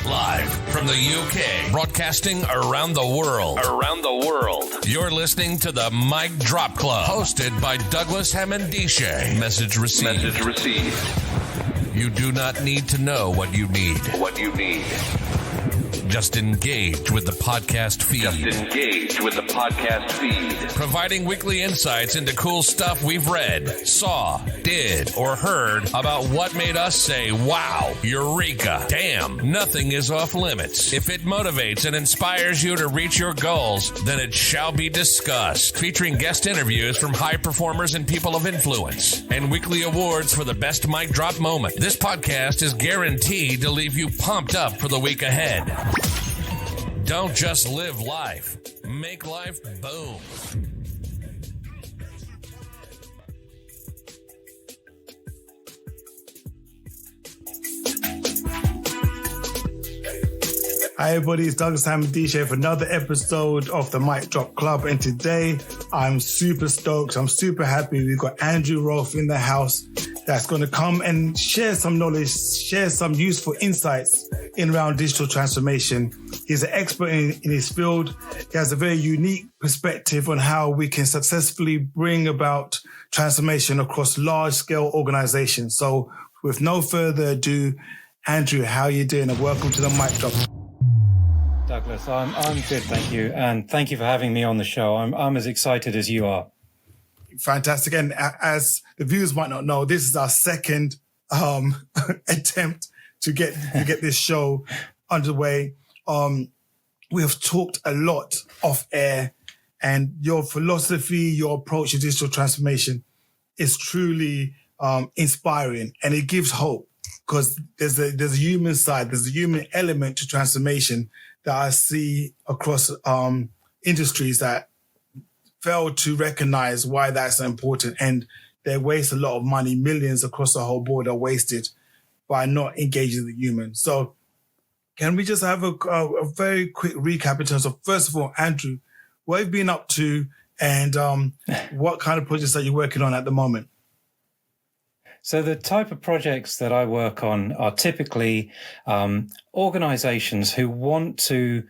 Live from the UK, broadcasting around the world. You're listening to the Mic Drop Club, hosted by Douglas Hammond-Dishay. Message received. You do not need to know what you need. Just engage with the podcast feed. Providing weekly insights into cool stuff we've read, saw, did, or heard about what made us say, wow, eureka, damn, nothing is off limits. If it motivates and inspires you to reach your goals, then it shall be discussed. Featuring guest interviews from high performers and people of influence, and weekly awards for the best mic drop moment. This podcast is guaranteed to leave you pumped up for the week ahead. Don't just live life. Make life boom. Hi everybody, it's Douglas Hammond-Dishay for another episode of the Mic Drop Club, and today I'm super stoked, I'm super happy. We've got Andrew Rolf in the house that's going to come and share some knowledge, share some useful insights in around digital transformation. He's an expert in his field. He has a very unique perspective on how we can successfully bring about transformation across large-scale organizations. So with no further ado, Andrew, how are you doing? And welcome to the Mic Drop. Douglas, I'm good, thank you. And thank you for having me on the show. I'm as excited as you are. Fantastic. And as the viewers might not know, this is our second attempt to get this show underway. We have talked a lot off air, and your philosophy, your approach to digital transformation is truly inspiring, and it gives hope, because there's a human side, there's a human element to transformation that I see across industries that fail to recognize why that's important, and they waste a lot of money. Millions across the whole board are wasted by not engaging the human. So can we just have a very quick recap in terms of, first of all, Andrew, what have you been up to, and what kind of projects are you working on at the moment? So the type of projects that I work on are typically organizations who want to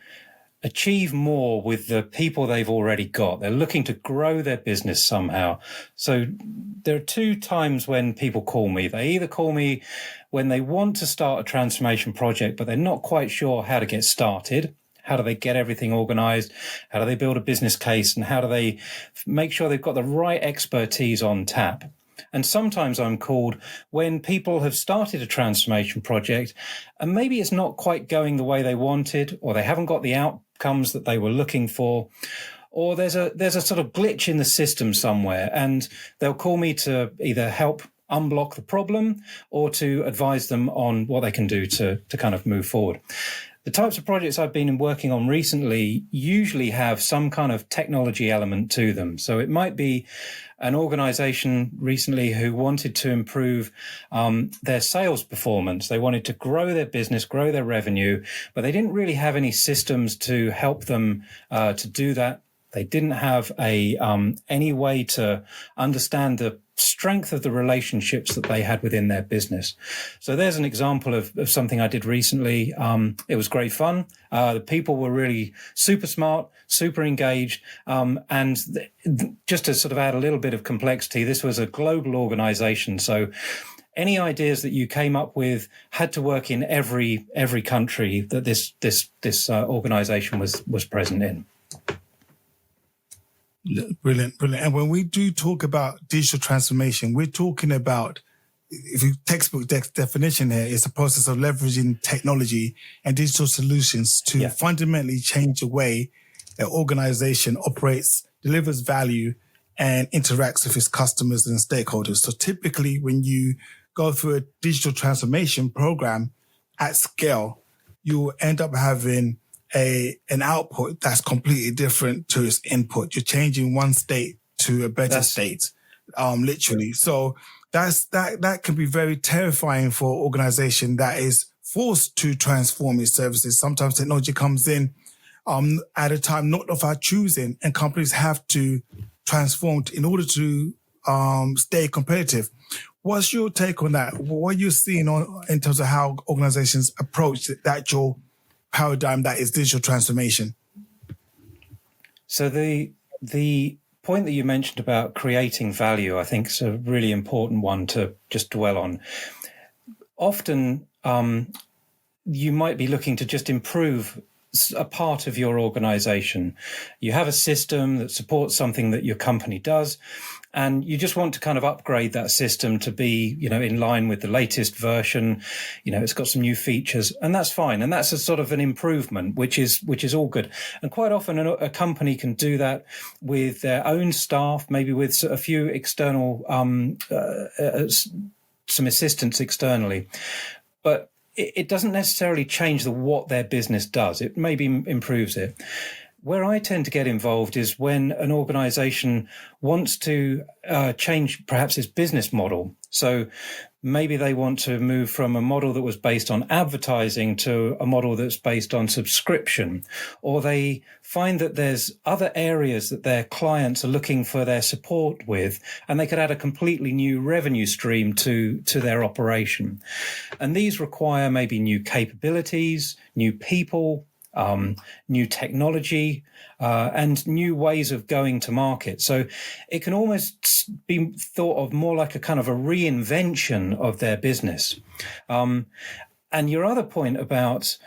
achieve more with the people they've already got. They're looking to grow their business somehow. So there are two times when people call me. They either call me when they want to start a transformation project, but they're not quite sure how to get started. How do they get everything organized? How do they build a business case? And how do they make sure they've got the right expertise on tap? And sometimes I'm called when people have started a transformation project and maybe it's not quite going the way they wanted, or they haven't got the outcomes that they were looking for, or there's a sort of glitch in the system somewhere, and they'll call me to either help unblock the problem or to advise them on what they can do to kind of move forward. The types of projects I've been working on recently usually have some kind of technology element to them. So it might be an organization recently who wanted to improve their sales performance. They wanted to grow their business, grow their revenue, but they didn't really have any systems to help them to do that. They didn't have any way to understand the strength of the relationships that they had within their business. So there's an example of something I did recently. It was great fun. The people were really super smart, super engaged. And just to sort of add a little bit of complexity, this was a global organization. So any ideas that you came up with had to work in every country that this organization was present in. Brilliant. And when we do talk about digital transformation, we're talking about, if you textbook definition here, it's a process of leveraging technology and digital solutions to fundamentally change the way an organization operates, delivers value, and interacts with its customers and stakeholders. So typically when you go through a digital transformation program at scale, you will end up having an output that's completely different to its input. You're changing one state to a better state, literally. So that can be very terrifying for an organization that is forced to transform its services. Sometimes technology comes in at a time not of our choosing, and companies have to transform in order to stay competitive. What's your take on that? What are you seeing in terms of how organizations approach the actual paradigm that is digital transformation? So the point that you mentioned about creating value, I think, is a really important one to just dwell on. Often, you might be looking to just improve a part of your organization. You have a system that supports something that your company does, and you just want to kind of upgrade that system to be, in line with the latest version. It's got some new features, and that's fine. And that's a sort of an improvement, which is all good. And quite often a company can do that with their own staff, maybe with a few external, some assistance externally. But it doesn't necessarily change what their business does. It maybe improves it. Where I tend to get involved is when an organization wants to change perhaps its business model. So maybe they want to move from a model that was based on advertising to a model that's based on subscription, or they find that there's other areas that their clients are looking for their support with, and they could add a completely new revenue stream to their operation. And these require maybe new capabilities, new people, new technology, and new ways of going to market. So it can almost be thought of more like a kind of a reinvention of their business. And your other point about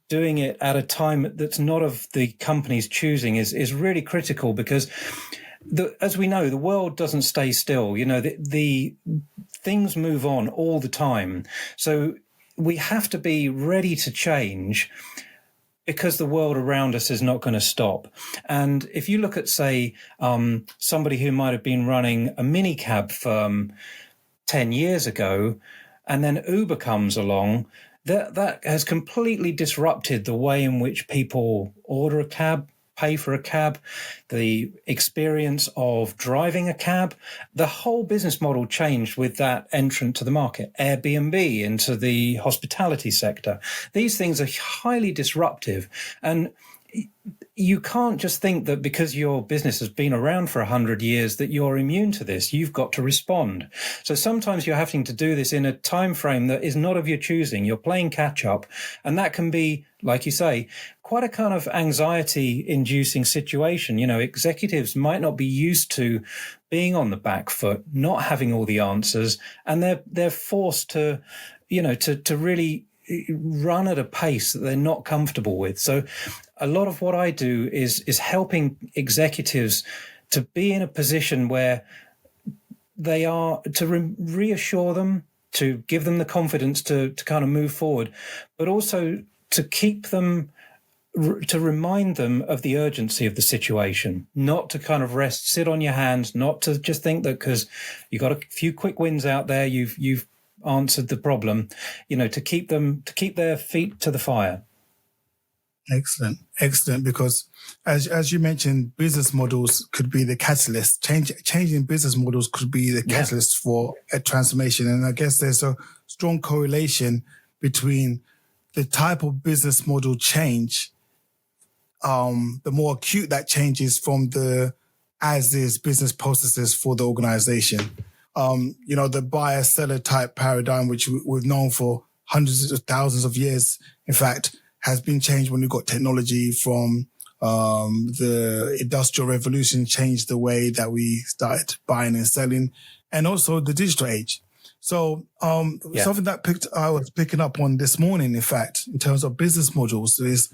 doing it at a time that's not of the company's choosing is really critical, because as we know, the world doesn't stay still. The things move on all the time. So we have to be ready to change, because the world around us is not going to stop. And if you look at, say, somebody who might have been running a minicab firm 10 years ago, and then Uber comes along, that has completely disrupted the way in which people order a cab, pay for a cab, the experience of driving a cab. The whole business model changed with that entrant to the market. Airbnb into the hospitality sector. These things are highly disruptive, and you can't just think that because your business has been around for 100 years that you're immune to this. You've got to respond. So sometimes you're having to do this in a time frame that is not of your choosing. You're playing catch up, and that can be, like you say, quite a kind of anxiety-inducing situation. Executives might not be used to being on the back foot, not having all the answers, and they're forced to, to really run at a pace that they're not comfortable with. So a lot of what I do is helping executives to be in a position where they are, to reassure them, to give them the confidence to kind of move forward, but also to keep them, to remind them of the urgency of the situation, not to kind of sit on your hands, not to just think that because you got a few quick wins out there, you've answered the problem, to keep their feet to the fire. Excellent. Because as you mentioned, business models could be the catalyst. Changing business models could be the catalyst for a transformation. And I guess there's a strong correlation between the type of business model change, the more acute that change is from the as-is business processes for the organization. The buyer-seller type paradigm, which we've known for hundreds of thousands of years, in fact, has been changed when we got technology from the Industrial Revolution, changed the way that we started buying and selling, and also the digital age. So something that I was picking up on this morning, in fact, in terms of business models, is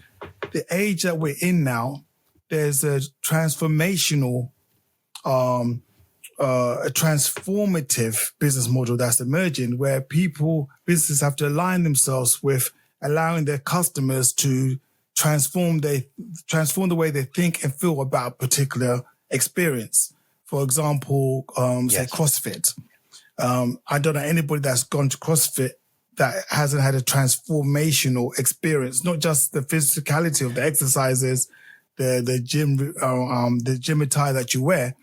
the age that we're in now. There's a transformational, a transformative business model that's emerging, where businesses have to align themselves with allowing their customers to transform the way they think and feel about a particular experience. For example, say CrossFit. I don't know anybody that's gone to CrossFit that hasn't had a transformational experience, not just the physicality of the exercises, the gym attire that you wear,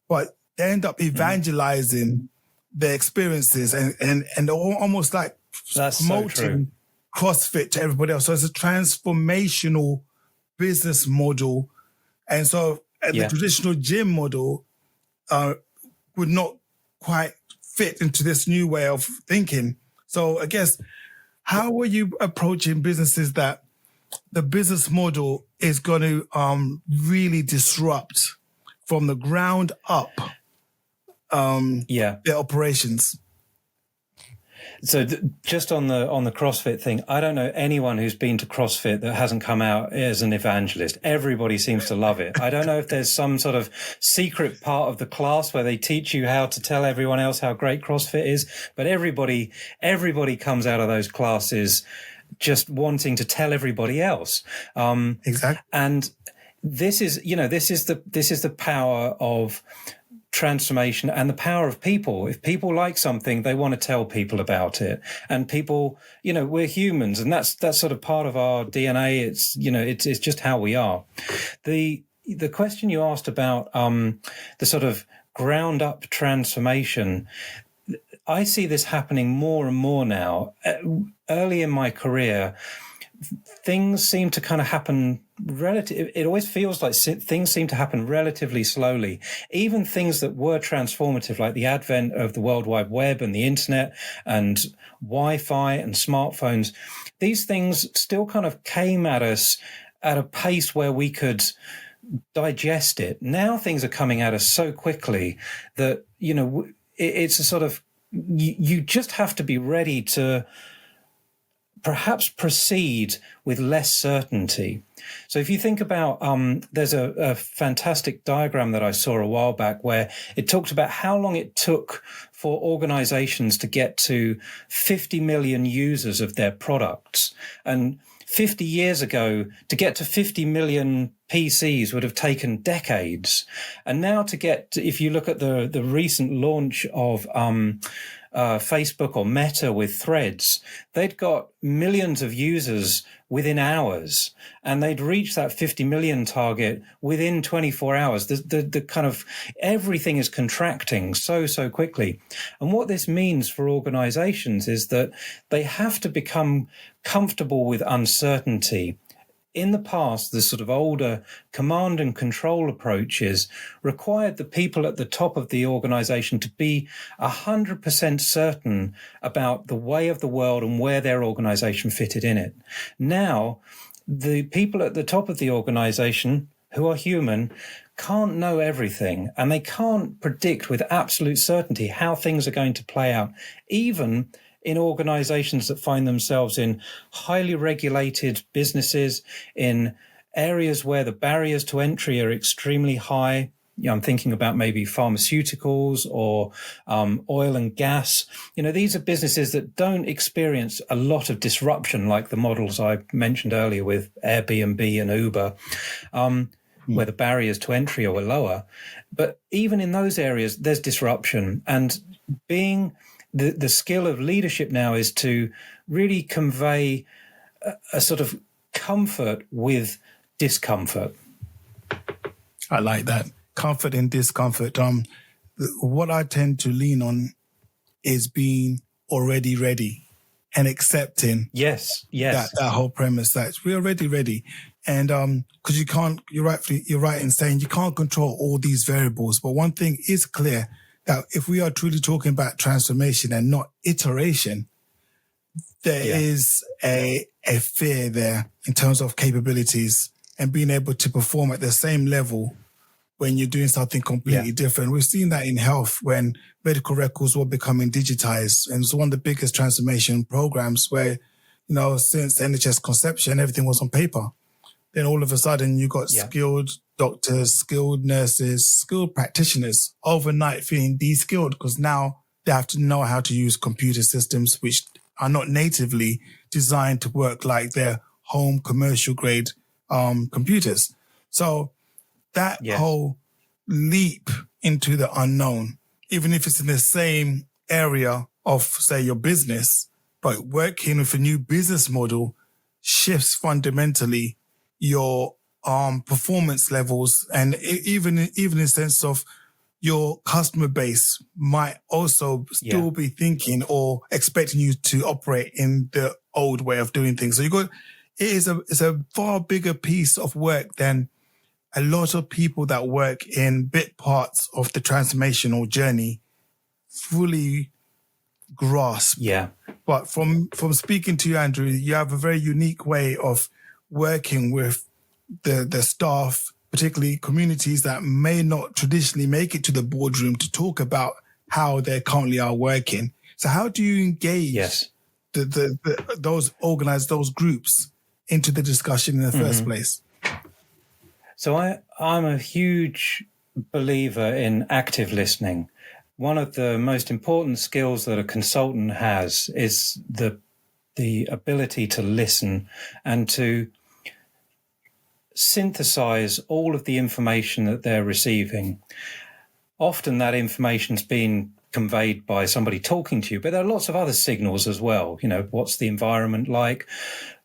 but they end up evangelizing their experiences and almost like promoting CrossFit to everybody else. So it's a transformational business model. And so the traditional gym model would not quite fit into this new way of thinking. So I guess, how are you approaching businesses that the business model is going to really disrupt from the ground up their operations? So just on the CrossFit thing, I don't know anyone who's been to CrossFit that hasn't come out as an evangelist. Everybody seems to love it. I don't know if there's some sort of secret part of the class where they teach you how to tell everyone else how great CrossFit is, but everybody comes out of those classes just wanting to tell everybody else. Exactly. And this is the power of transformation and the power of people. If people like something, they want to tell people about it. And people, we're humans, and that's sort of part of our DNA. It's just how we are. The question you asked about the sort of ground up transformation, I see this happening more and more now. Early in my career, things seem to kind of happen it always feels like things seem to happen relatively slowly. Even things that were transformative, like the advent of the World Wide Web and the internet and Wi-Fi and smartphones, these things still kind of came at us at a pace where we could digest it. Now things are coming at us so quickly that, it's a sort of, you just have to be ready to perhaps proceed with less certainty. So if you think about, there's a fantastic diagram that I saw a while back where it talked about how long it took for organizations to get to 50 million users of their products. And 50 years ago, to get to 50 million PCs would have taken decades. And now if you look at the recent launch of Facebook or Meta with Threads, they'd got millions of users within hours, and they'd reached that 50 million target within 24 hours. The kind of everything is contracting so quickly. And what this means for organizations is that they have to become comfortable with uncertainty. In the past, the sort of older command and control approaches required the people at the top of the organization to be 100% certain about the way of the world and where their organization fitted in it. Now, the people at the top of the organization, who are human, can't know everything, and they can't predict with absolute certainty how things are going to play out, even in organizations that find themselves in highly regulated businesses, in areas where the barriers to entry are extremely high. I'm thinking about maybe pharmaceuticals or oil and gas. These are businesses that don't experience a lot of disruption like the models I mentioned earlier with Airbnb and Uber, where the barriers to entry are lower. But even in those areas, there's disruption. And the skill of leadership now is to really convey a sort of comfort with discomfort. I like that. Comfort in discomfort. What I tend to lean on is being already ready and accepting. Yes. That whole premise that we're already ready. And because you're right in saying you can't control all these variables. But one thing is clear, that if we are truly talking about transformation and not iteration, there is a fear there in terms of capabilities and being able to perform at the same level when you're doing something completely different. We've seen that in health when medical records were becoming digitized. And it was one of the biggest transformation programs where, since NHS conception, everything was on paper. Then all of a sudden you got skilled doctors, skilled nurses, skilled practitioners overnight feeling de-skilled because now they have to know how to use computer systems which are not natively designed to work like their home commercial grade computers. So that whole leap into the unknown, even if it's in the same area of, say, your business, but working with a new business model shifts fundamentally your performance levels, and even in the sense of your customer base might also still be thinking or expecting you to operate in the old way of doing things. So it's a far bigger piece of work than a lot of people that work in bit parts of the transformational journey fully grasp. Yeah. But from speaking to you, Andrew, you have a very unique way of working with the staff, particularly communities that may not traditionally make it to the boardroom to talk about how they currently are working. So how do you engage those groups into the discussion in the first place? So I'm a huge believer in active listening. One of the most important skills that a consultant has is the ability to listen and to synthesize all of the information that they're receiving. Often that information's been conveyed by somebody talking to you, but there are lots of other signals as well. You know, what's the environment like?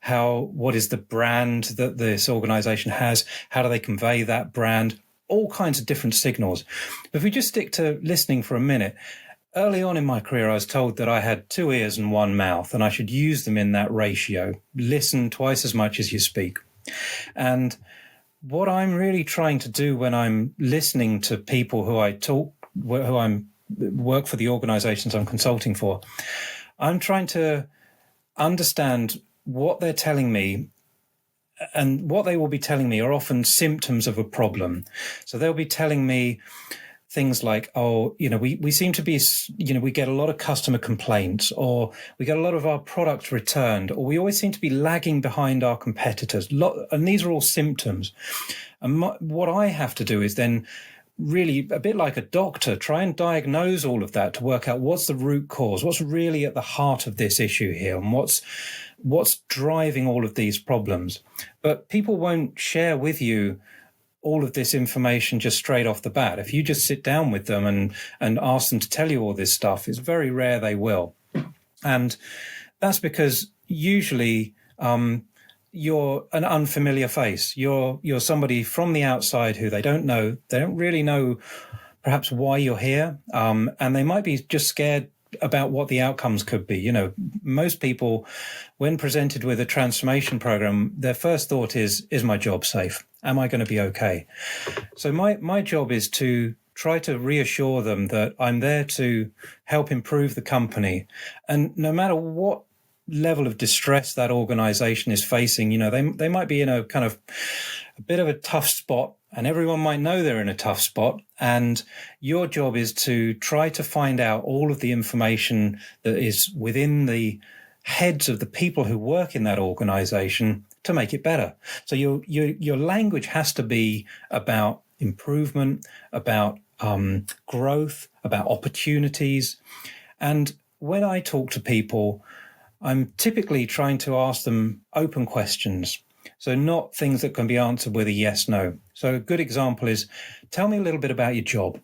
What is the brand that this organization has? How do they convey that brand? All kinds of different signals. But if we just stick to listening for a minute, early on in my career, I was told that I had 2 ears and 1 mouth, and I should use them in that ratio. Listen twice as much as you speak. And what I'm really trying to do when I'm listening to people who I work for the organizations I'm consulting for, I'm trying to understand what they're telling me, and what they will be telling me are often symptoms of a problem. So they'll be telling me things like, oh, you know, we seem to be, you know, we get a lot of customer complaints, or we get a lot of our products returned, or we always seem to be lagging behind our competitors. And these are all symptoms. And what I have to do is then really, a bit like a doctor, try and diagnose all of that to work out what's the root cause, what's really at the heart of this issue here, and what's driving all of these problems. But people won't share with you all of this information just straight off the bat. If you just sit down with them and ask them to tell you all this stuff, it's very rare they will. And that's because usually you're an unfamiliar face. You're somebody from the outside who they don't know. They don't really know perhaps why you're here. And they might be just scared about what the outcomes could be. You know, most people, when presented with a transformation program, their first thought is my job safe? Am I going to be okay? So my job is to try to reassure them that I'm there to help improve the company. And no matter what level of distress that organization is facing, you know, they might be in a kind of a bit of a tough spot, and everyone might know they're in a tough spot. And your job is to try to find out all of the information that is within the heads of the people who work in that organization to make it better. So your language has to be about improvement, about growth, about opportunities. And when I talk to people, I'm typically trying to ask them open questions. So not things that can be answered with a yes, no. So a good example is, tell me a little bit about your job.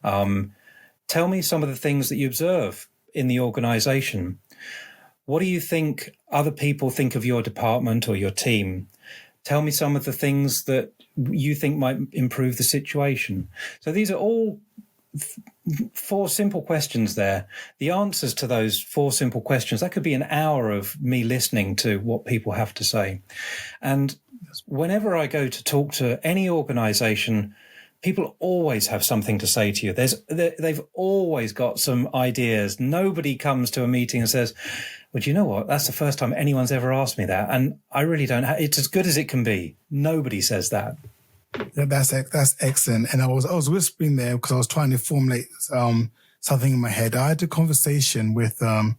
Tell me some of the things that you observe in the organization. What do you think other people think of your department or your team? Tell me some of the things that you think might improve the situation. So these are all 4 simple questions there. The answers to those 4 simple questions, that could be an hour of me listening to what people have to say. And whenever I go to talk to any organization, people always have something to say to you. They've always got some ideas. Nobody comes to a meeting and says, well, do you know what? That's the first time anyone's ever asked me that. And I really don't it's as good as it can be. Nobody says that. Yeah, that's excellent. And I was whispering there because I was trying to formulate something in my head. I had a conversation with an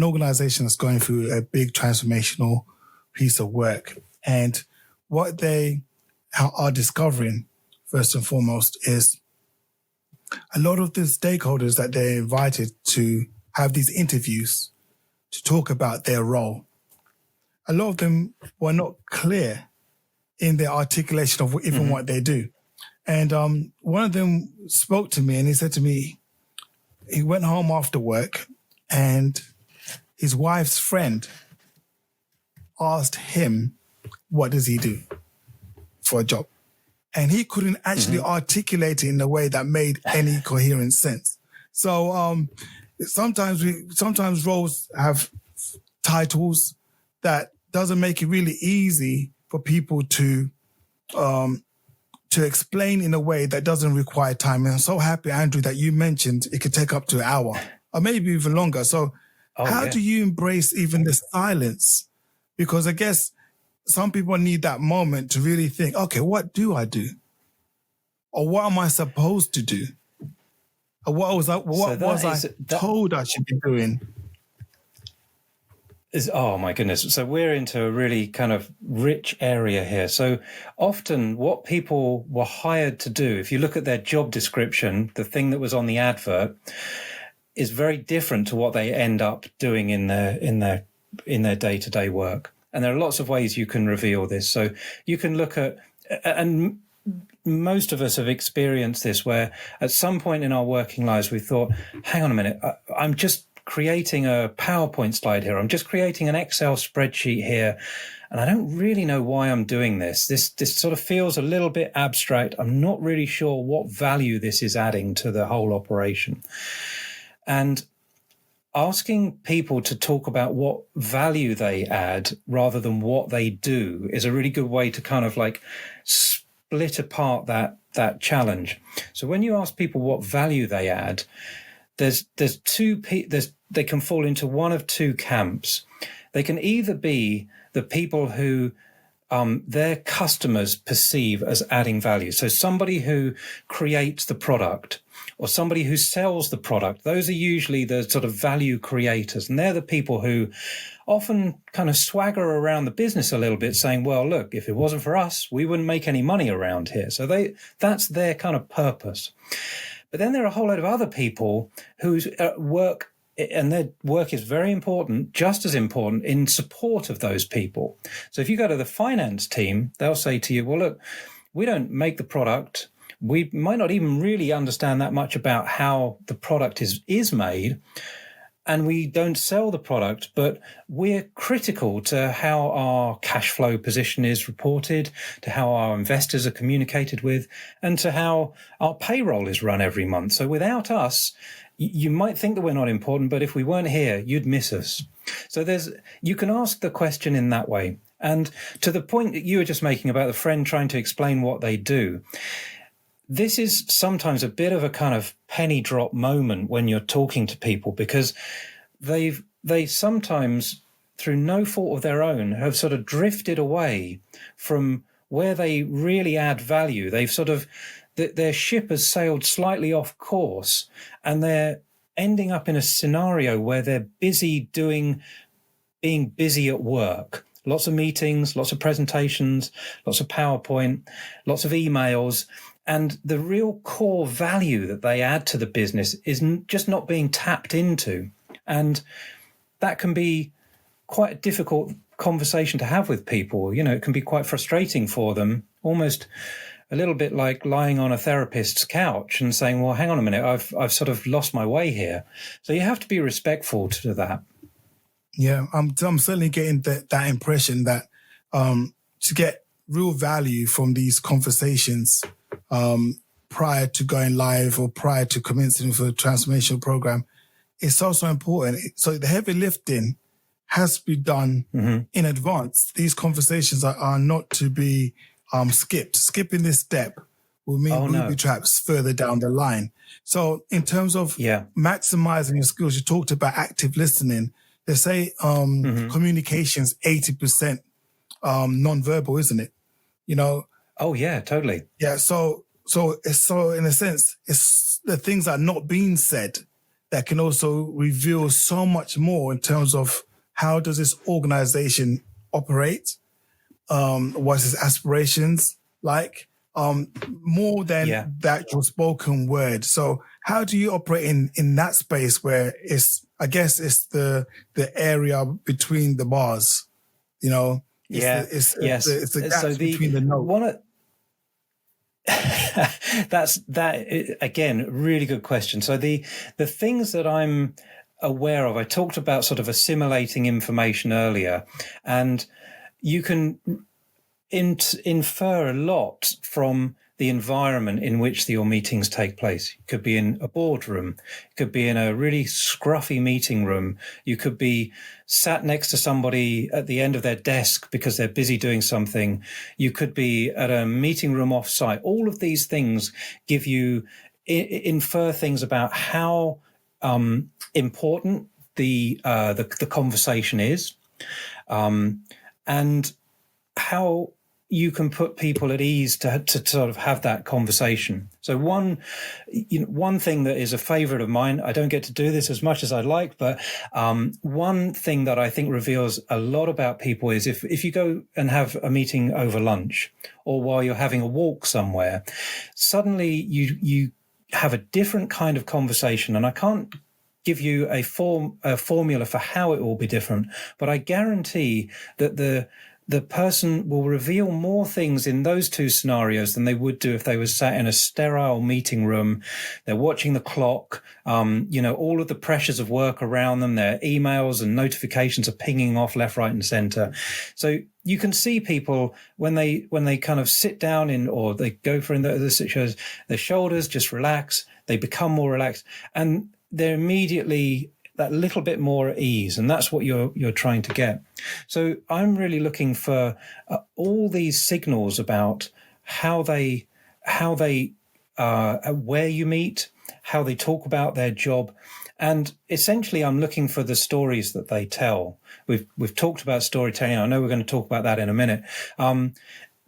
organization that's going through a big transformational piece of work. And what they are discovering, first and foremost, is a lot of the stakeholders that they're invited to have these interviews to talk about their role. A lot of them were not clear in their articulation of even what they do. And one of them spoke to me and he said to me, he went home after work and his wife's friend asked him, what does he do for a job? And he couldn't actually articulate it in a way that made any coherent sense. So sometimes roles have titles that doesn't make it really easy for people to to explain in a way that doesn't require time. And I'm so happy, Andrew, that you mentioned it could take up to an hour or maybe even longer. So how do you embrace even the silence? Because I guess some people need that moment to really think, okay, what do I do? Or what am I supposed to do? Or what was I told I should be doing? Oh my goodness. So we're into a really kind of rich area here. So often what people were hired to do, if you look at their job description, the thing that was on the advert is very different to what they end up doing in their day-to-day work. And there are lots of ways you can reveal this. So you can look at, and most of us have experienced this, where at some point in our working lives, we thought, hang on a minute, I'm just creating a PowerPoint slide here. I'm just creating an Excel spreadsheet here. And I don't really know why I'm doing this. This sort of feels a little bit abstract. I'm not really sure what value this is adding to the whole operation. And asking people to talk about what value they add rather than what they do is a really good way to kind of like split apart that challenge. So when you ask people what value they add, they can fall into one of two camps. They can either be the people who their customers perceive as adding value. So somebody who creates the product or somebody who sells the product, those are usually the sort of value creators. And they're the people who often kind of swagger around the business a little bit saying, well, look, if it wasn't for us, we wouldn't make any money around here. So that's their kind of purpose. But then there are a whole lot of other people whose work, and their work is very important, just as important, in support of those people. So if you go to the finance team, they'll say to you, well, look, we don't make the product. We might not even really understand that much about how the product is made, and we don't sell the product, but we're critical to how our cash flow position is reported, to how our investors are communicated with, and to how our payroll is run every month. So without us, you might think that we're not important, but if we weren't here, you'd miss us. So you can ask the question in that way. And to the point that you were just making about the friend trying to explain what they do, this is sometimes a bit of a kind of penny drop moment when you're talking to people, because they sometimes, through no fault of their own, have sort of drifted away from where they really add value. They've sort of, their ship has sailed slightly off course, and they're ending up in a scenario where they're being busy at work. Lots of meetings, lots of presentations, lots of PowerPoint, lots of emails. And the real core value that they add to the business is just not being tapped into. And that can be quite a difficult conversation to have with people. You know, it can be quite frustrating for them, almost a little bit like lying on a therapist's couch and saying, well, hang on a minute, I've sort of lost my way here. So you have to be respectful to that. Yeah, I'm certainly getting that impression that to get real value from these conversations prior to going live or prior to commencing for a transformational program, it's also important. So the heavy lifting has to be done in advance. These conversations are not to be skipped. Skipping this step will mean booby traps further down the line. So in terms of maximizing your skills, you talked about active listening. They say communication's 80% nonverbal, isn't it? You know? Oh yeah, totally. Yeah. So in a sense, it's the things that are not being said that can also reveal so much more in terms of how does this organization operate? What's its aspirations like? More than the actual spoken word. So how do you operate in that space where I guess it's the area between the bars, you know? It's the gaps between the notes. Again, really good question. So the things that I'm aware of, I talked about sort of assimilating information earlier, and you can infer a lot from the environment in which your meetings take place. You could be in a boardroom. You could be in a really scruffy meeting room. You could be sat next to somebody at the end of their desk because they're busy doing something. You could be at a meeting room off-site. All of these things give you, infer things about how important the conversation is, and how you can put people at ease to sort of have that conversation. So one thing that is a favorite of mine, I don't get to do this as much as I'd like, but one thing that I think reveals a lot about people is if you go and have a meeting over lunch or while you're having a walk somewhere, suddenly you have a different kind of conversation. And I can't give you a formula for how it will be different, but I guarantee that the person will reveal more things in those two scenarios than they would do if they were sat in a sterile meeting room. They're watching the clock, all of the pressures of work around them, their emails and notifications are pinging off left, right, and center. So you can see people when they kind of sit down or they go for the situations, their shoulders just relax, they become more relaxed, and they're immediately that little bit more at ease, and that's what you're trying to get. So I'm really looking for all these signals about how they where you meet, how they talk about their job, and essentially I'm looking for the stories that they tell. We've talked about storytelling. I know we're going to talk about that in a minute.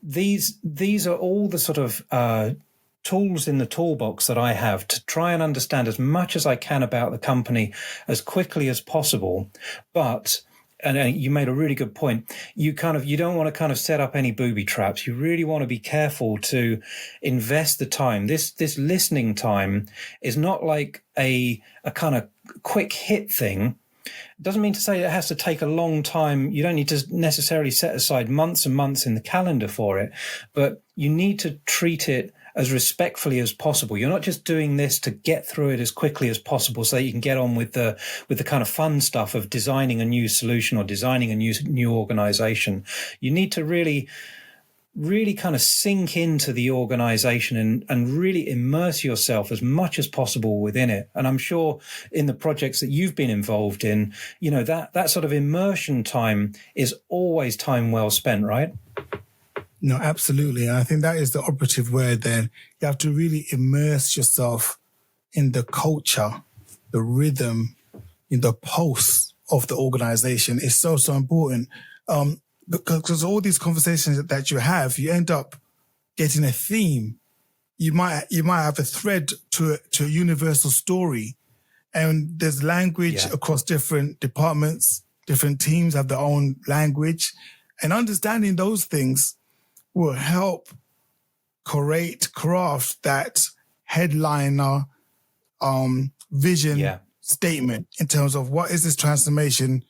These are all the sort of tools in the toolbox that I have to try and understand as much as I can about the company as quickly as possible. But, and you made a really good point, you don't want to kind of set up any booby traps. You really want to be careful to invest the time. This listening time is not like a kind of quick hit thing. It doesn't mean to say it has to take a long time. You don't need to necessarily set aside months and months in the calendar for it, but you need to treat it as respectfully as possible. You're not just doing this to get through it as quickly as possible so that you can get on with the kind of fun stuff of designing a new solution or designing a new organization. You need to really kind of sink into the organization and really immerse yourself as much as possible within it. And I'm sure in the projects that you've been involved in, that sort of immersion time is always time well spent, right? No, absolutely. And I think that is the operative word then. You have to really immerse yourself in the culture, the rhythm, in the pulse of the organization. It's so, so important. Because all these conversations that you have, you end up getting a theme. You might have a thread to a universal story. And there's language across different departments, different teams have their own language. And understanding those things will help craft that headliner vision statement in terms of what is this transformation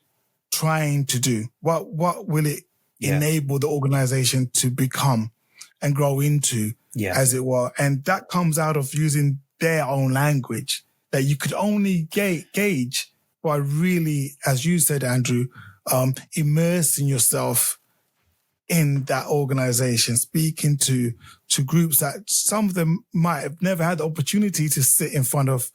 trying to do? What will it enable the organization to become and grow into, as it were? And that comes out of using their own language that you could only gauge by really, as you said, Andrew, immersing yourself in that organization, speaking to groups that some of them might have never had the opportunity to sit in front of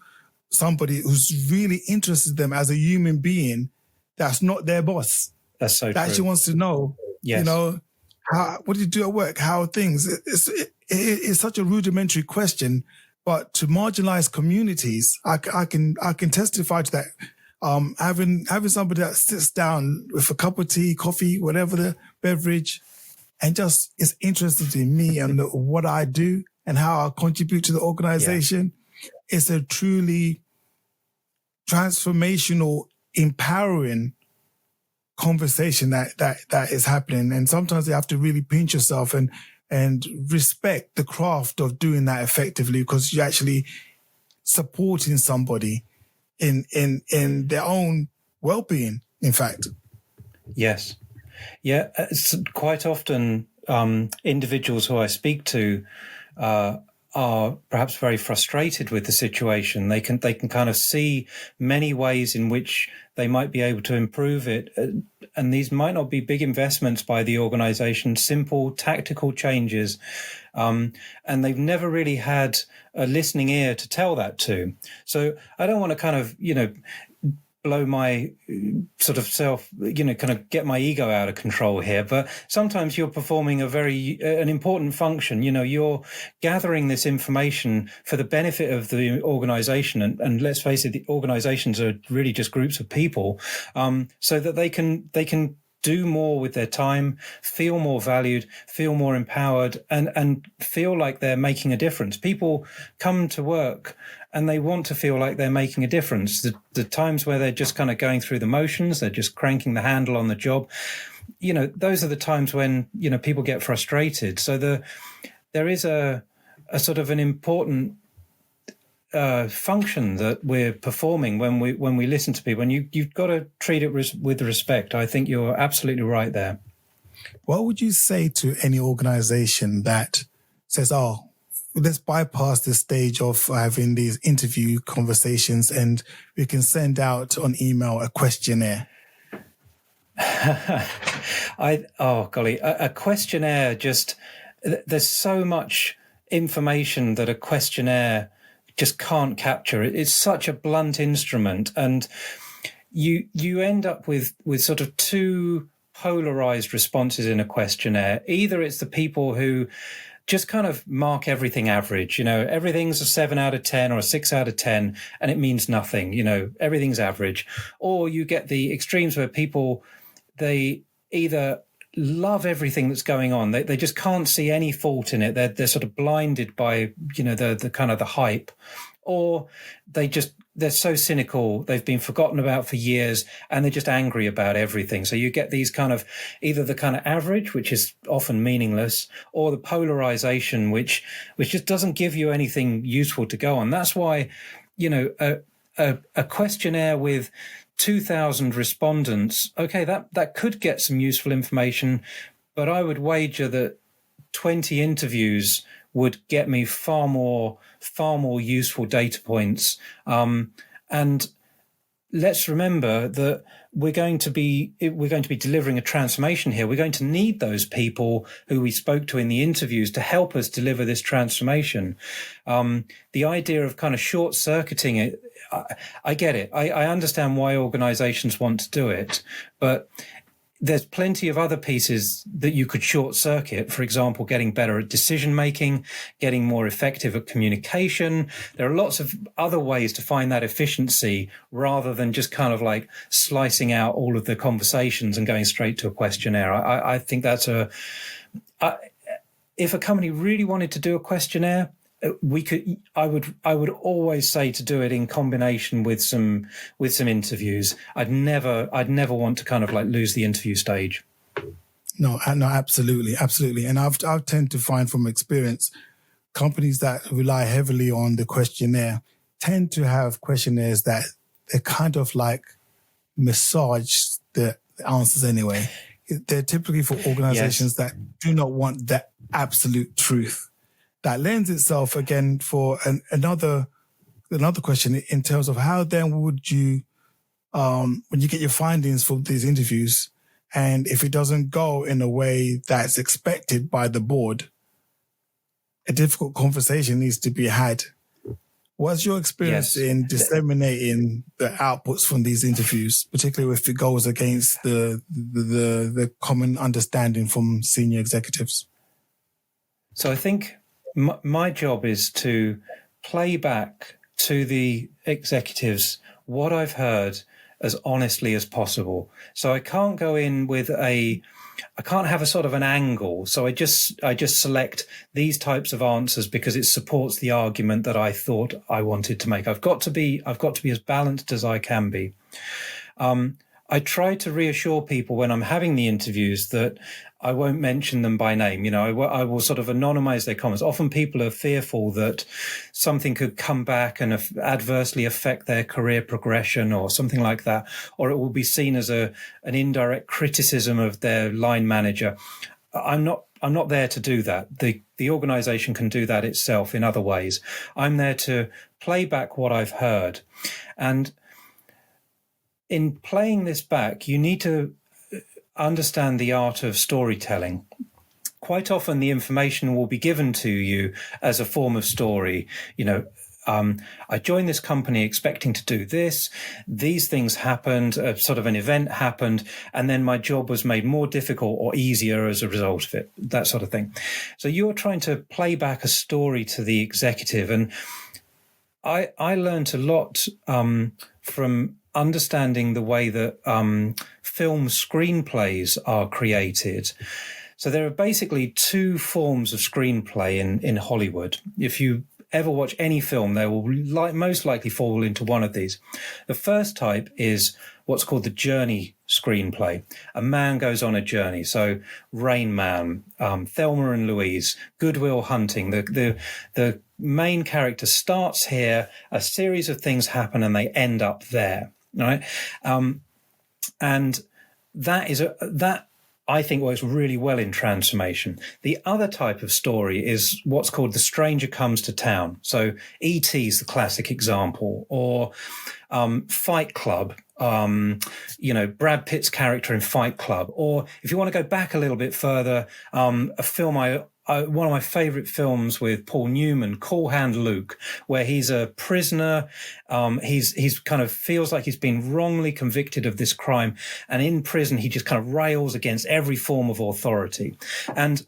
somebody who's really interested in them as a human being that's not their boss. That's so true. That actually wants to know, what do you do at work? How are things? It's such a rudimentary question, but to marginalized communities, I can testify to that. Having somebody that sits down with a cup of tea, coffee, whatever the beverage, and just is interested in me and what I do and how I contribute to the organization. It's a truly transformational, empowering conversation that is happening. And sometimes you have to really pinch yourself and respect the craft of doing that effectively, because you're actually supporting somebody in their own well-being, in fact. Yes. Yeah. It's quite often individuals who I speak to are perhaps very frustrated with the situation. They can kind of see many ways in which they might be able to improve it. And these might not be big investments by the organization, simple tactical changes. And they've never really had a listening ear to tell that to. So I don't want to kind of, blow my sort of self, kind of get my ego out of control here. But sometimes you're performing an important function. You're gathering this information for the benefit of the organization. And let's face it, the organizations are really just groups of people, so that they can do more with their time, feel more valued, feel more empowered, and feel like they're making a difference. People come to work and they want to feel like they're making a difference. The times where they're just kind of going through the motions, they're just cranking the handle on the job, those are the times when, people get frustrated. So there is a sort of an important function that we're performing when we listen to people, and you've got to treat it with respect. I think you're absolutely right there. What would you say to any organization that says, "Oh, let's bypass this stage of having these interview conversations, and we can send out on email a questionnaire"? A questionnaire, there's so much information that a questionnaire just can't capture. It's such a blunt instrument, and you end up with sort of two polarized responses in a questionnaire. Either it's the people who just kind of mark everything average, everything's a 7 out of 10 or a 6 out of 10, and it means nothing, everything's average. Or you get the extremes where people, they either love everything that's going on. They just can't see any fault in it. They're sort of blinded by, the kind of the hype, or they're so cynical. They've been forgotten about for years, and they're just angry about everything. So you get these kind of, either the kind of average, which is often meaningless, or the polarization, which just doesn't give you anything useful to go on. That's why, a questionnaire with 2,000 respondents, okay, that could get some useful information, but I would wager that 20 interviews would get me far more useful data points. And let's remember that we're going to be delivering a transformation here. We're going to need those people who we spoke to in the interviews to help us deliver this transformation. The idea of kind of short-circuiting it, I get it. I understand why organizations want to do it, but there's plenty of other pieces that you could short circuit. For example, getting better at decision making, getting more effective at communication. There are lots of other ways to find that efficiency rather than just kind of like slicing out all of the conversations and going straight to a questionnaire. I think that's if a company really wanted to do a questionnaire, I would always say to do it in combination with some interviews. I'd never want to kind of like lose the interview stage. No, absolutely. And I've tend to find from experience, companies that rely heavily on the questionnaire tend to have questionnaires that they kind of like massage the answers anyway. They're typically for organizations that do not want the absolute truth. That lends itself again for another question in terms of how then would you, when you get your findings from these interviews, and if it doesn't go in a way that's expected by the board, a difficult conversation needs to be had. What's your experience in disseminating the outputs from these interviews, particularly if it goes against the common understanding from senior executives? So I think my job is to play back to the executives what I've heard as honestly as possible. So I can't go in with I can't have a sort of an angle. So I just select these types of answers because it supports the argument that I thought I wanted to make. I've got to be as balanced as I can be. I try to reassure people when I'm having the interviews that I won't mention them by name. I will sort of anonymize their comments. Often people are fearful that something could come back and adversely affect their career progression or something like that, or it will be seen as an indirect criticism of their line manager. I'm not I'm not there to do that. The organization can do that itself in other ways. I'm there to play back what I've heard. And in playing this back, you need to understand the art of storytelling. Quite often the information will be given to you as a form of story. I joined this company expecting to do this. These things happened, sort of an event happened, and then my job was made more difficult or easier as a result of it, that sort of thing. So you're trying to play back a story to the executive. And I learned a lot from understanding the way that film screenplays are created. So there are basically two forms of screenplay in Hollywood. If you ever watch any film, they will most likely fall into one of these. The first type is what's called the journey screenplay. A man goes on a journey. So Rain Man, Thelma and Louise, Good Will Hunting. The main character starts here, a series of things happen, and they end up there. Right, and that I think works really well in transformation. The other type of story is what's called the stranger comes to town. So E.T. is the classic example, or Fight Club. Brad Pitt's character in Fight Club, or if you want to go back a little bit further, a film one of my favorite films with Paul Newman, Cool Hand Luke, where he's a prisoner. He's kind of feels like he's been wrongly convicted of this crime. And in prison, he just kind of rails against every form of authority. And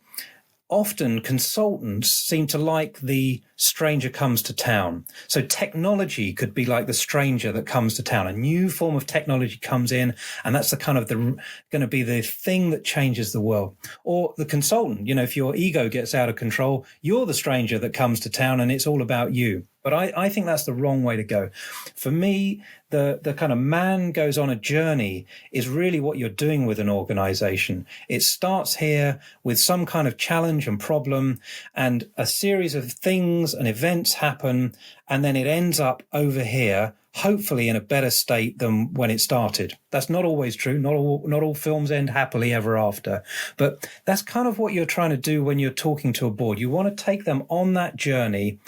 often consultants seem to like the stranger comes to town. So technology could be like the stranger that comes to town. A new form of technology comes in, and that's going to be the thing that changes the world. Or the consultant, if your ego gets out of control, you're the stranger that comes to town and it's all about you. But I think that's the wrong way to go. For me, the kind of man goes on a journey is really what you're doing with an organization. It starts here with some kind of challenge and problem, and a series of things and events happen, and then it ends up over here, hopefully in a better state than when it started. That's not always true. Not all films end happily ever after. But that's kind of what you're trying to do when you're talking to a board. You want to take them on that journey.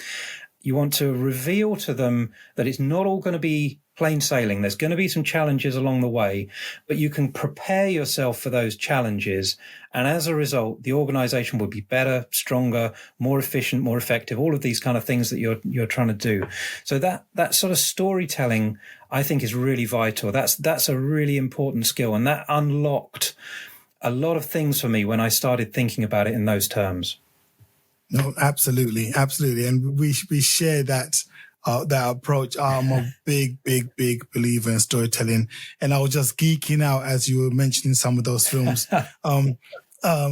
You want to reveal to them that it's not all going to be plain sailing. There's going to be some challenges along the way, but you can prepare yourself for those challenges. And as a result, the organization will be better, stronger, more efficient, more effective, all of these kind of things that you're trying to do. So that sort of storytelling, I think, is really vital. That's a really important skill. And that unlocked a lot of things for me when I started thinking about it in those terms. No, absolutely. And we share that approach. I'm a big believer in storytelling. And I was just geeking out as you were mentioning some of those films.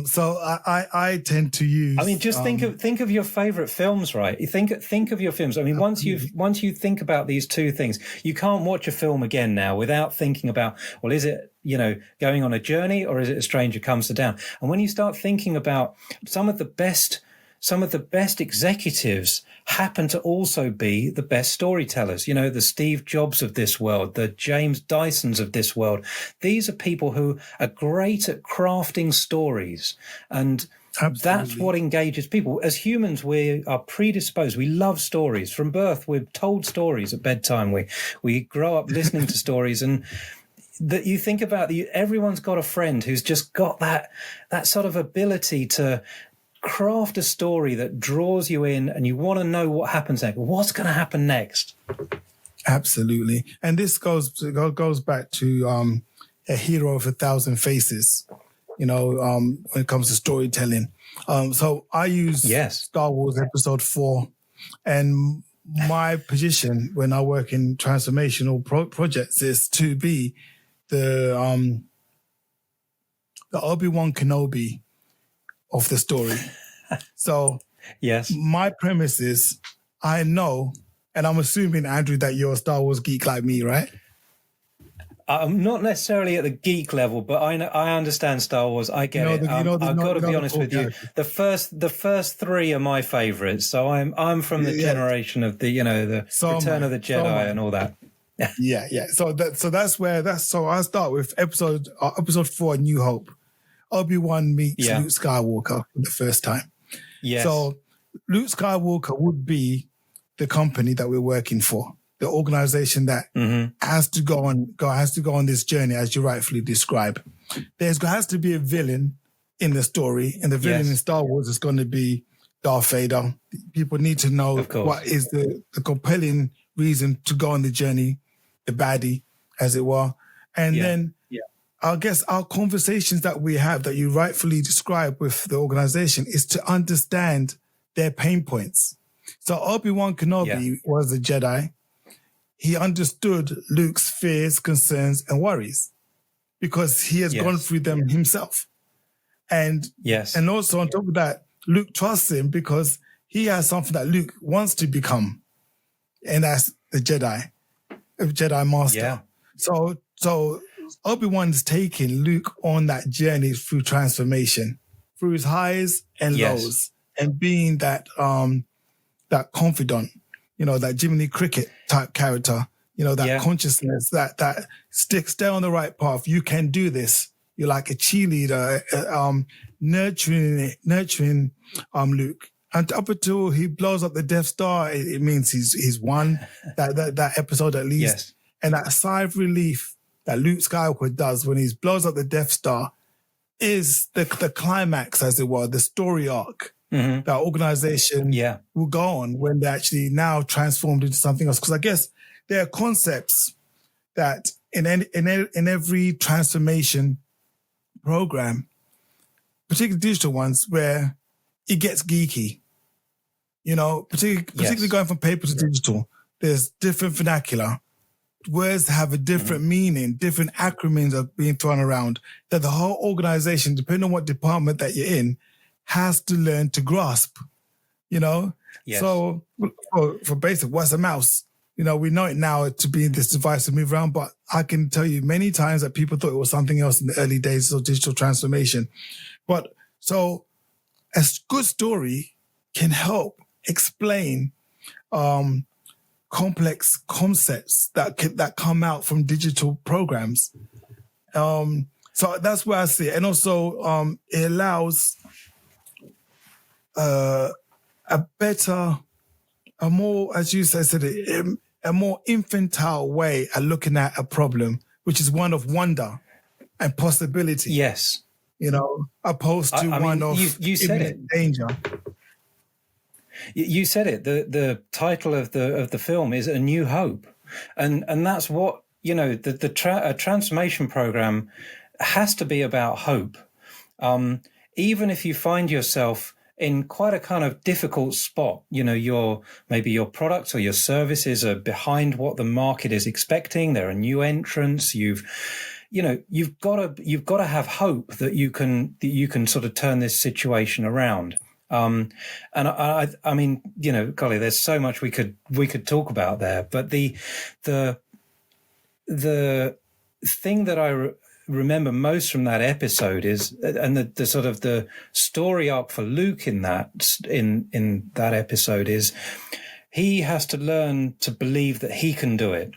So I tend to use. I mean, just think of your favorite films, right? You think of your films. I mean, once you think about these two things, you can't watch a film again now without thinking about, well, is it, going on a journey, or is it a stranger comes to town? And when you start thinking about some of the best executives happen to also be the best storytellers. The Steve Jobs of this world, the James Dysons of this world. These are people who are great at crafting stories. And absolutely, that's what engages people. As humans, we are predisposed. We love stories. From birth, we're told stories at bedtime. We grow up listening to stories, and that you think about, everyone's got a friend who's just got that sort of ability to craft a story that draws you in, and you want to know what happens next. What's going to happen next? Absolutely. And this goes back to a hero of 1,000 faces, when it comes to storytelling. So I use Star Wars Episode 4, and my position when I work in transformational projects is to be the Obi-Wan Kenobi of the story. So yes, my premise is, I know, and I'm assuming, Andrew, that you're a Star Wars geek like me, right? I'm not necessarily at the geek level, but I understand Star Wars. I get it. I've got to be honest with you. The first three are my favorites. So I'm from the generation of the Return of the Jedi and all that. Yeah. So I start with episode 4, New Hope. Obi-Wan meets Luke Skywalker for the first time. Yes. So Luke Skywalker would be the company that we're working for, the organization that has to go on this journey, as you rightfully describe. There has to be a villain in the story, and the villain in Star Wars is going to be Darth Vader. People need to know what is the compelling reason to go on the journey, the baddie, as it were. And then I guess our conversations that we have, that you rightfully describe with the organization, is to understand their pain points. So Obi-Wan Kenobi was a Jedi. He understood Luke's fears, concerns, and worries because he has gone through them himself. And also on top of that, Luke trusts him because he has something that Luke wants to become, and that's the Jedi Master. Yeah. So Obi-Wan's taking Luke on that journey through transformation, through his highs and lows, and being that that confidant, that Jiminy Cricket type character, that consciousness that stay on the right path. You can do this. You're like a cheerleader, nurturing Luke. And up until he blows up the Death Star, it means he's won that episode at least. Yes. And that sigh of relief that Luke Skywalker does when he blows up the Death Star is the climax, as it were, the story arc that organization will go on when they're actually now transformed into something else. Because I guess there are concepts that in every transformation program, particularly digital ones, where it gets geeky. Particularly going from paper to digital, there's different vernacular. Words have a different meaning, different acronyms are being thrown around that the whole organization, depending on what department that you're in, has to learn to grasp, Yes. So for basic, what's a mouse? We know it now to be this device to move around, but I can tell you many times that people thought it was something else in the early days of digital transformation. But so a good story can help explain complex concepts that come out from digital programs. So that's where I see it. And also it allows a more, as you said, a more infantile way at looking at a problem, which is one of wonder and possibility. Yes. Opposed to one of you said imminent danger. You said it. The title of the film is A New Hope, and that's what a transformation program has to be about hope. Even if you find yourself in quite a kind of difficult spot, maybe your products or your services are behind what the market is expecting. There are new entrants. You've got to have hope that you can sort of turn this situation around. And I mean, golly, there's so much we could talk about there. But the thing that I remember most from that episode is, and the sort of the story arc for Luke in that episode is, he has to learn to believe that he can do it.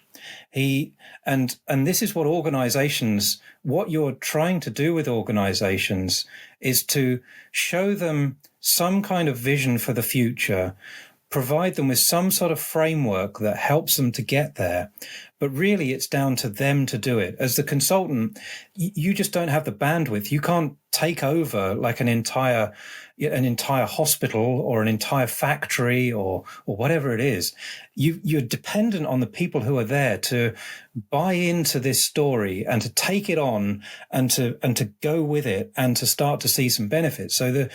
And this is what you're trying to do with organizations is to show them some kind of vision for the future, provide them with some sort of framework that helps them to get there. But really, it's down to them to do it. As the consultant, you just don't have the bandwidth. You can't take over like an entire hospital or an entire factory or whatever it is. You're dependent on the people who are there to buy into this story and to take it on and to go with it and to start to see some benefits. So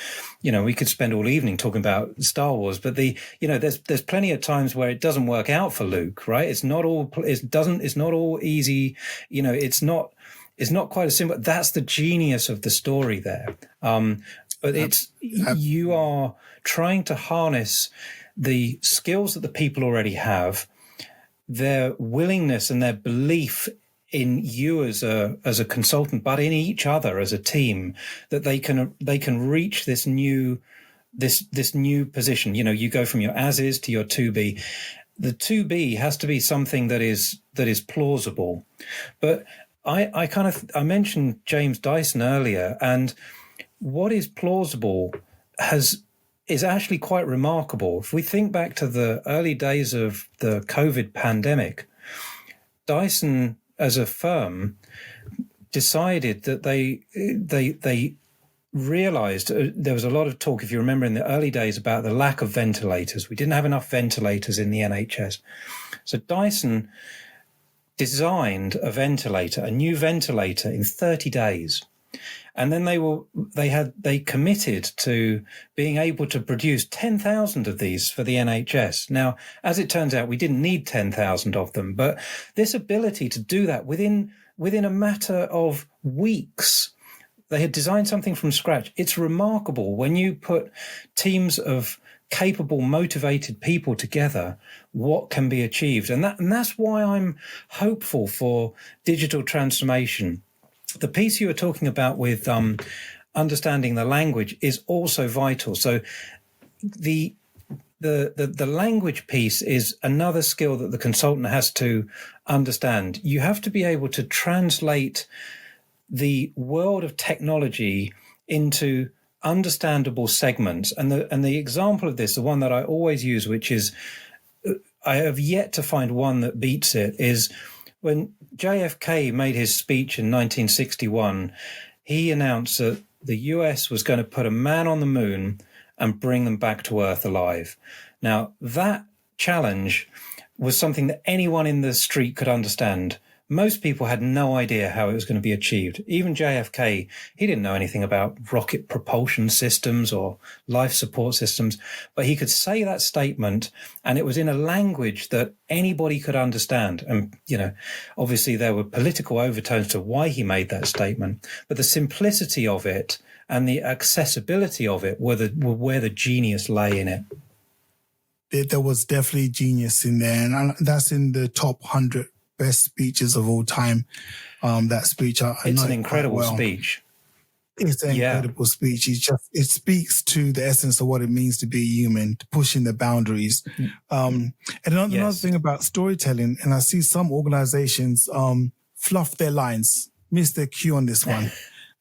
we could spend all evening talking about Star Wars, but there's plenty of times where it doesn't work out for Luke, right? It's not all easy. It's not quite as simple. That's the genius of the story there. But you are trying to harness the skills that the people already have, their willingness and their belief in you as a consultant, but in each other as a team, that they can reach this new position. You go from your as is to your to be. The to be has to be something that is plausible, but I mentioned James Dyson earlier, and what is plausible is actually quite remarkable. If we think back to the early days of the COVID pandemic, Dyson as a firm decided that they realized there was a lot of talk, if you remember, in the early days about the lack of ventilators. We didn't have enough ventilators in the NHS. So Dyson designed a new ventilator in 30 days. And then they committed to being able to produce 10,000 of these for the NHS. Now, as it turns out, we didn't need 10,000 of them, but this ability to do that within a matter of weeks, they had designed something from scratch. It's remarkable when you put teams of capable, motivated people together, what can be achieved. And that's why I'm hopeful for digital transformation. The piece you were talking about with understanding the language is also vital. So the language piece is another skill that the consultant has to understand. You have to be able to translate the world of technology into understandable segments. And the example of this, the one that I always use, which is I have yet to find one that beats it, is when JFK made his speech in 1961, he announced that the US was going to put a man on the moon and bring them back to Earth alive. Now, that challenge was something that anyone in the street could understand. Most people had no idea how it was going to be achieved. Even JFK, he didn't know anything about rocket propulsion systems or life support systems, but he could say that statement, and it was in a language that anybody could understand. And, obviously there were political overtones to why he made that statement, but the simplicity of it and the accessibility of it were where the genius lay in it. There was definitely genius in there, and that's in the top 100 best speeches of all time. That speech, it's an incredible speech. It's an incredible speech. It speaks to the essence of what it means to be human, pushing the boundaries. And another thing about storytelling, and I see some organizations fluff their lines, miss their cue on this one.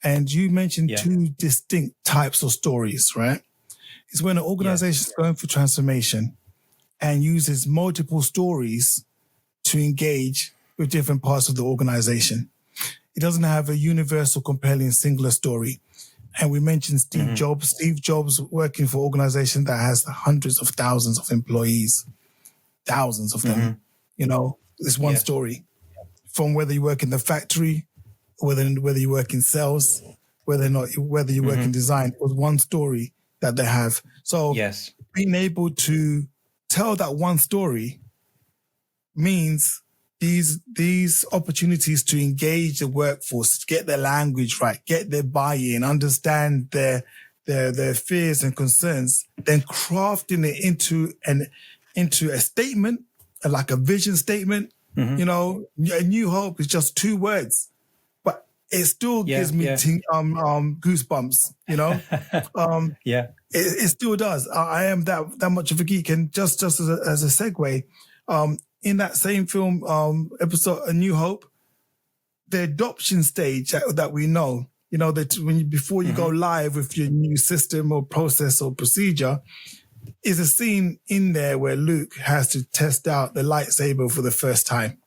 And you mentioned two distinct types of stories, right? It's when an organization is going for transformation and uses multiple stories to engage with different parts of the organization. It doesn't have a universal, compelling, singular story. And we mentioned Steve Jobs. Steve Jobs working for an organization that has hundreds of thousands of employees, thousands of them. It's one story. From whether you work in the factory, whether you work in sales, whether you work in design, it was one story that they have. So being able to tell that one story means these opportunities to engage the workforce, get their language right, get their buy-in, understand their fears and concerns, then crafting it into a statement, like a vision statement. A new hope is just 2 words, but it still gives me goosebumps. It still does. I am that much of a geek, and just as a segue. In that same film episode, A New Hope, the adoption stage that we know, that before you go live with your new system or process or procedure, is a scene in there where Luke has to test out the lightsaber for the first time.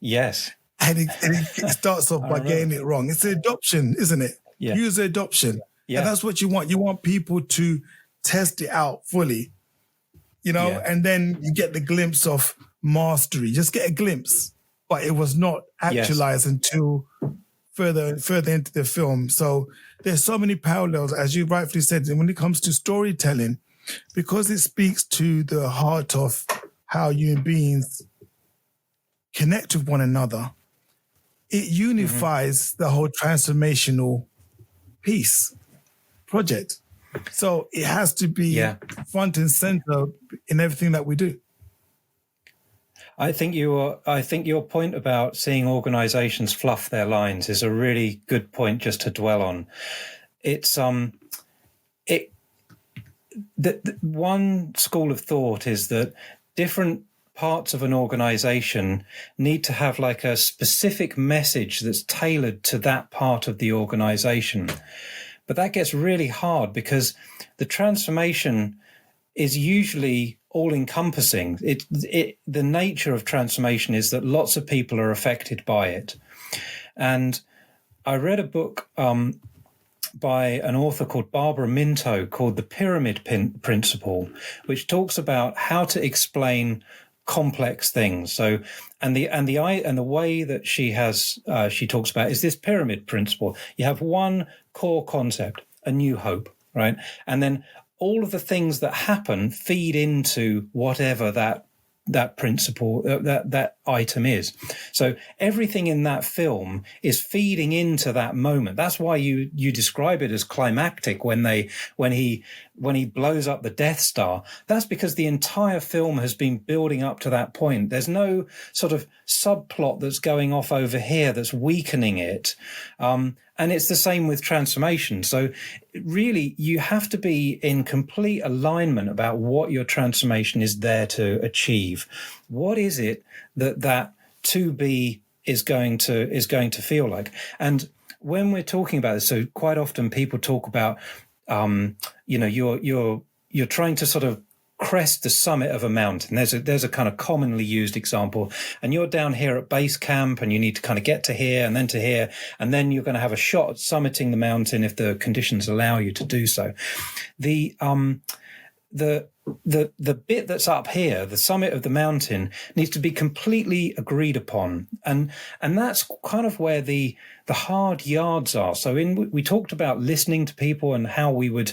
Yes. And it starts off by getting it wrong. It's an adoption, isn't it? Yeah. User adoption. Yeah. And that's what you want. You want people to test it out fully, and then you get the glimpse of mastery. Just get a glimpse, but it was not actualized until further into the film. So there's so many parallels, as you rightfully said, when it comes to storytelling, because it speaks to the heart of how human beings connect with one another. It unifies the whole transformational piece project. So it has to be front and center in everything that we do. I think your point about seeing organizations fluff their lines is a really good point just to dwell on. It's the one school of thought is that different parts of an organization need to have like a specific message that's tailored to that part of the organization. But that gets really hard because the transformation is usually all-encompassing. The nature of transformation is that lots of people are affected by it. And I read a book by an author called Barbara Minto called The Pyramid Principle, which talks about how to explain complex things. So, and the way that she talks about is this pyramid principle. You have one core concept, a new hope, right? And then all of the things that happen feed into whatever that principle, that item is. So everything in that film is feeding into that moment. That's why you describe it as climactic when he blows up the Death Star. That's because the entire film has been building up to that point. There's no sort of subplot that's going off over here that's weakening it. And it's the same with transformation. So really, you have to be in complete alignment about what your transformation is there to achieve. What is it that to be is going to feel like? And when we're talking about this, so quite often people talk about, you're trying to sort of crest the summit of a mountain. There's a kind of commonly used example, and you're down here at base camp and you need to kind of get to here and then to here, and then you're going to have a shot at summiting the mountain if the conditions allow you to do so. The bit that's up here, the summit of the mountain, needs to be completely agreed upon. And that's kind of where the hard yards are. So we talked about listening to people and how we would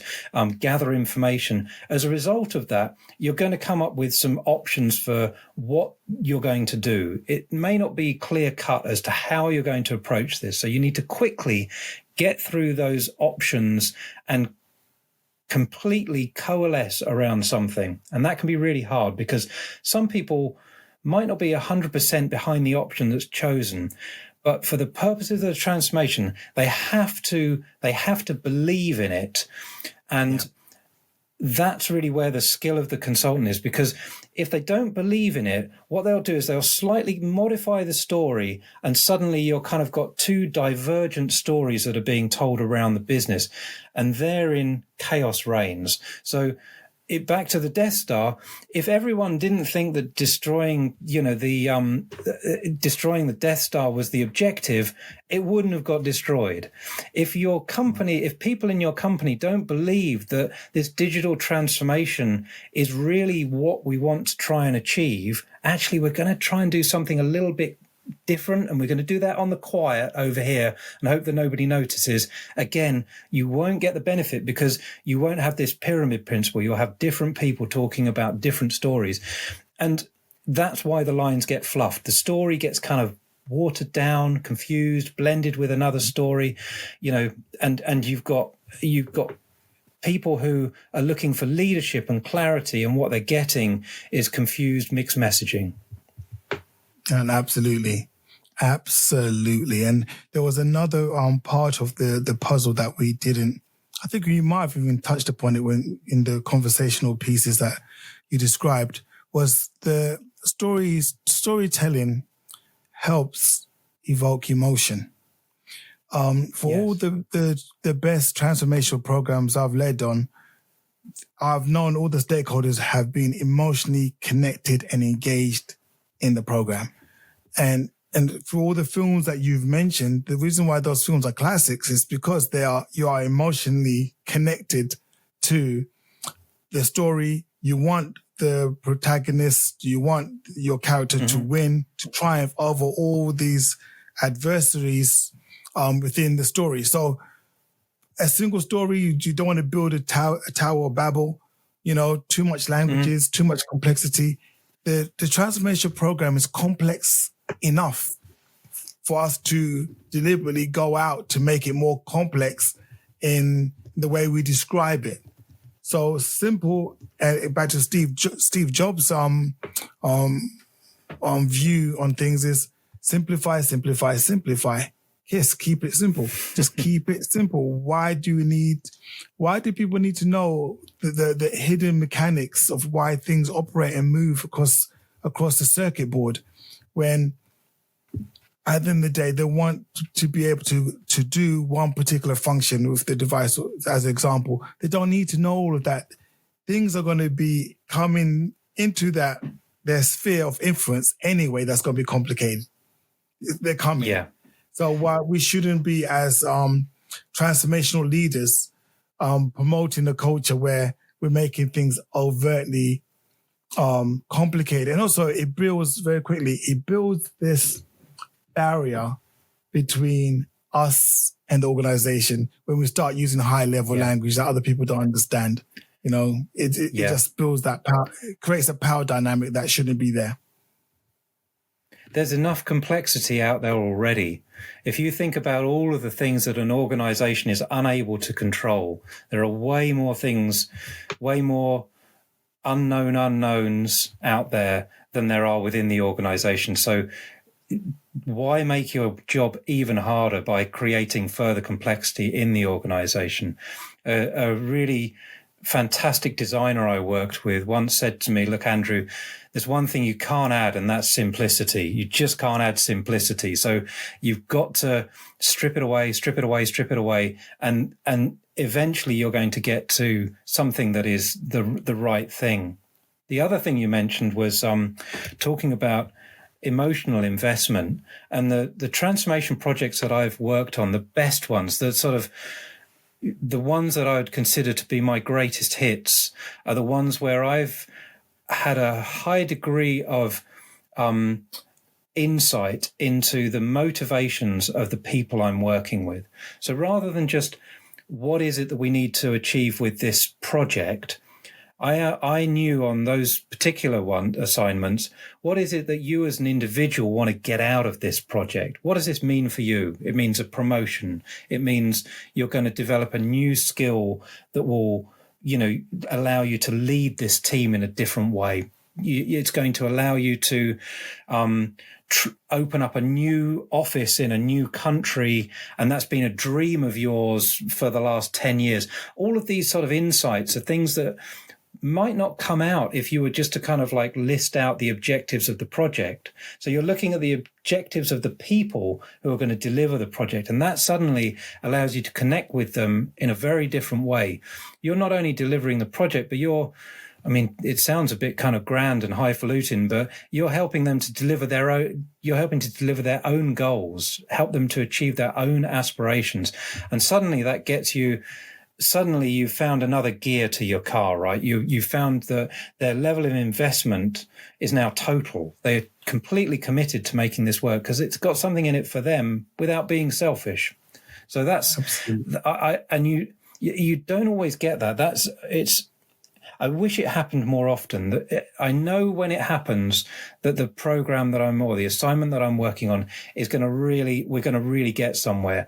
gather information. As a result of that, you're going to come up with some options for what you're going to do. It may not be clear cut as to how you're going to approach this. So you need to quickly get through those options and completely coalesce around something. And that can be really hard because some people might not be 100% behind the option that's chosen, but for the purposes of the transformation, they have to believe in it. And that's really where the skill of the consultant is, because if they don't believe in it, what they'll do is they'll slightly modify the story, and suddenly you're kind of got two divergent stories that are being told around the business, and therein chaos reigns. So back to the Death Star, if everyone didn't think that destroying the Death Star was the objective, it wouldn't have got destroyed. If people in your company don't believe that this digital transformation is really what we want to try and achieve, actually we're going to try and do something a little bit different, and we're going to do that on the quiet over here and hope that nobody notices. Again, you won't get the benefit because you won't have this pyramid principle. You'll have different people talking about different stories, and that's why the lines get fluffed. The story gets kind of watered down, confused, blended with another story, and you've got people who are looking for leadership and clarity, and what they're getting is confused, mixed messaging. And absolutely. And there was another part of the puzzle that we didn't, I think we might have even touched upon it when in the conversational pieces that you described, was the storytelling helps evoke emotion. All the best transformational programs I've led on, I've known all the stakeholders have been emotionally connected and engaged in the program. And for all the films that you've mentioned, the reason why those films are classics is because you are emotionally connected to the story. You want the protagonist, you want your character to win, to triumph over all these adversaries within the story. So a single story, you don't want to build a Tower of Babel, too much languages, too much complexity. The transformation program is complex enough for us to deliberately go out to make it more complex in the way we describe it. So simple, back to Steve Jobs' view on things is simplify, simplify, simplify. Yes, keep it simple. Just keep it simple. Why do people need to know the hidden mechanics of why things operate and move across across the circuit board when at the end of the day, they want to be able to do one particular function with the device, as an example. They don't need to know all of that. Things are going to be coming into their sphere of influence anyway. That's going to be complicated. They're coming. Yeah. So while we shouldn't be as transformational leaders promoting a culture where we're making things overtly complicated. And also it builds this barrier between us and the organization when we start using high level language that other people don't understand. It just builds that power, it creates a power dynamic that shouldn't be there. There's enough complexity out there already. If you think about all of the things that an organization is unable to control, there are way more things, way more unknown unknowns out there than there are within the organization. So why make your job even harder by creating further complexity in the organization? A really fantastic designer I worked with once said to me, look, Andrew, there's one thing you can't add, and that's simplicity. You just can't add simplicity. So you've got to strip it away, and eventually you're going to get to something that is the right thing. The other thing you mentioned was talking about emotional investment, and the transformation projects that I've worked on, the best ones, the ones that I would consider to be my greatest hits are the ones where I've had a high degree of insight into the motivations of the people I'm working with. So rather than just what is it that we need to achieve with this project, I knew on those particular assignments, what is it that you as an individual want to get out of this project? What does this mean for you? It means a promotion. It means you're going to develop a new skill that will, allow you to lead this team in a different way. It's going to allow you to open up a new office in a new country, and that's been a dream of yours for the last 10 years. All of these sort of insights are things that might not come out if you were just to kind of like list out the objectives of the project. So you're looking at the objectives of the people who are going to deliver the project, and that suddenly allows you to connect with them in a very different way. You're not only delivering the project, but it sounds a bit kind of grand and highfalutin, but you're helping them to deliver their own goals, help them to achieve their own aspirations. And suddenly that gets you, you've found another gear to your car, right? You found that their level of investment is now total. They're completely committed to making this work because it's got something in it for them without being selfish. So that's, you don't always get that. I wish it happened more often. I know when it happens that the program that the assignment that I'm working on is we're going to really get somewhere.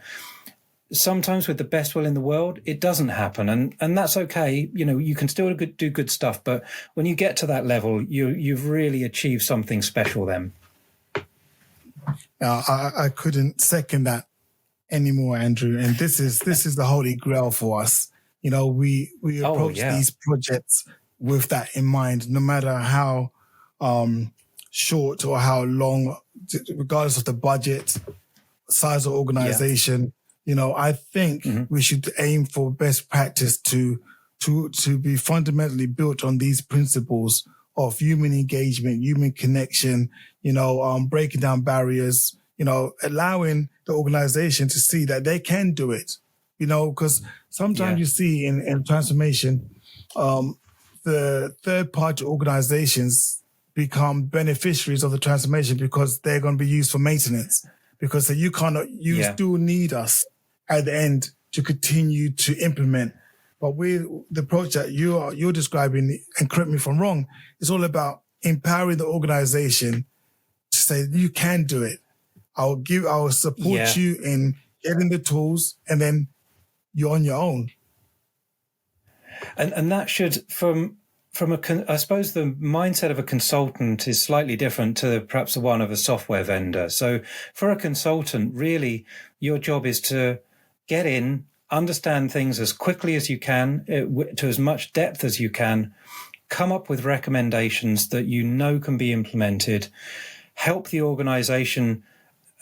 Sometimes with the best will in the world, it doesn't happen. And that's okay. You can still do good stuff. But when you get to that level, you've really achieved something special then. I couldn't second that anymore, Andrew. And this is the holy grail for us. We approach these projects with that in mind, no matter how short or how long, regardless of the budget, size of organization. I think we should aim for best practice to be fundamentally built on these principles of human engagement, human connection, breaking down barriers, allowing the organization to see that they can do it, because sometimes you see in transformation, the third-party organizations become beneficiaries of the transformation because they're going to be used for maintenance, because you still need us at the end to continue to implement. But the approach that you're describing, and correct me if I'm wrong, it's all about empowering the organization to say, you can do it. I'll support you in getting the tools, and then you're on your own. And that should, I suppose the mindset of a consultant is slightly different to perhaps the one of a software vendor. So for a consultant, really, your job is to get in, understand things as quickly as you can, to as much depth as you can, come up with recommendations that you know can be implemented, help the organization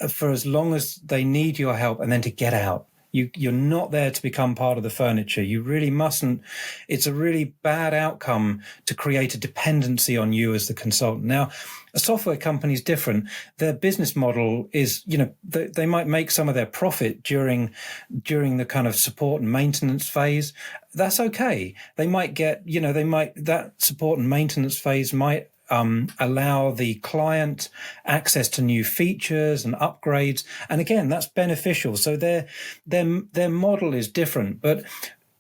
for as long as they need your help, and then to get out. You're not there to become part of the furniture. You really mustn't. It's a really bad outcome to create a dependency on you as the consultant. Now, a software company is different. Their business model is, they might make some of their profit during the kind of support and maintenance phase. That's okay. They might get, that support and maintenance phase might allow the client access to new features and upgrades. And again, that's beneficial. So their model is different, but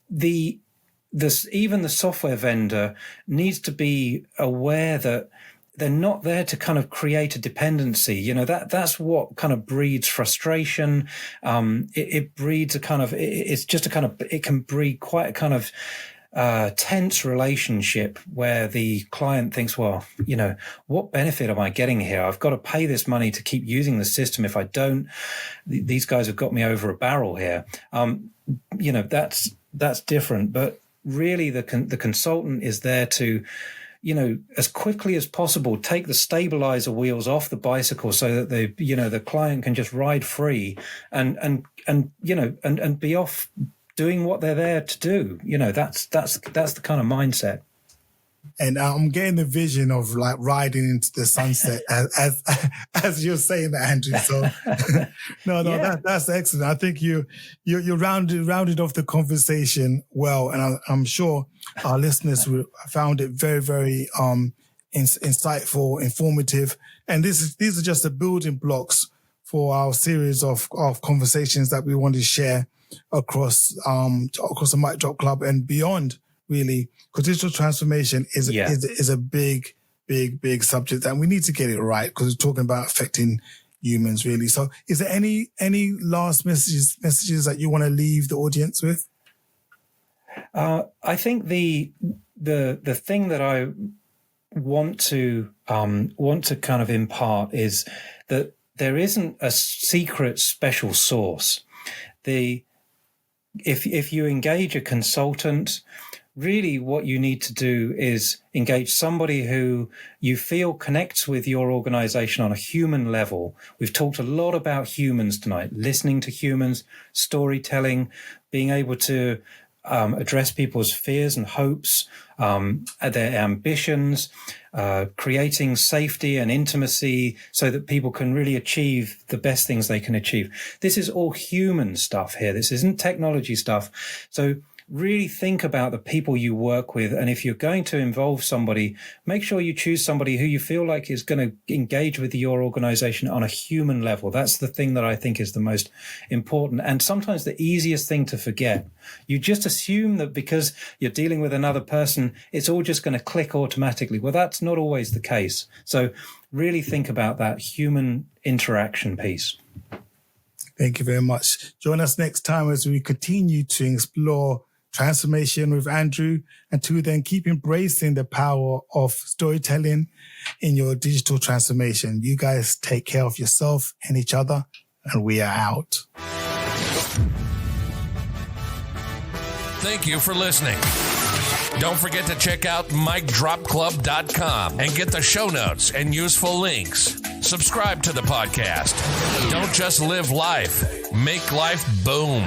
even the software vendor needs to be aware that they're not there to kind of create a dependency. That's what kind of breeds frustration. It breeds it can breed quite a kind of tense relationship where the client thinks, well, what benefit am I getting here? I've got to pay this money to keep using the system. If I don't, these guys have got me over a barrel here. That's different. But really, the consultant is there to, as quickly as possible, take the stabilizer wheels off the bicycle so that the client can just ride free and be off doing what they're there to do. That's the kind of mindset. And I'm getting the vision of like riding into the sunset as you're saying that, Andrew. So no, that's excellent. I think you rounded off the conversation well, and I'm sure our listeners found it very, very insightful, informative. And these are just the building blocks for our series of conversations that we want to share across the Mic Drop Club and beyond, really, because digital transformation is a big subject, and we need to get it right because we're talking about affecting humans, really. So, is there any last messages that you want to leave the audience with? I think the thing that I want to kind of impart is that there isn't a secret special sauce. If you engage a consultant, really what you need to do is engage somebody who you feel connects with your organization on a human level. We've talked a lot about humans tonight, listening to humans, storytelling, being able to address people's fears and hopes, their ambitions, creating safety and intimacy so that people can really achieve the best things they can achieve. This is all human stuff here. This isn't technology stuff. So really think about the people you work with. And if you're going to involve somebody, make sure you choose somebody who you feel like is going to engage with your organization on a human level. That's the thing that I think is the most important. And sometimes the easiest thing to forget. You just assume that because you're dealing with another person, it's all just going to click automatically. Well, that's not always the case. So really think about that human interaction piece. Thank you very much. Join us next time as we continue to explore transformation with Andrew, and to then keep embracing the power of storytelling in your digital transformation. You guys take care of yourself and each other, and we are out. Thank you for listening. Don't forget to check out micdropclub.com and get the show notes and useful links. Subscribe to the podcast. Don't just live life, make life boom.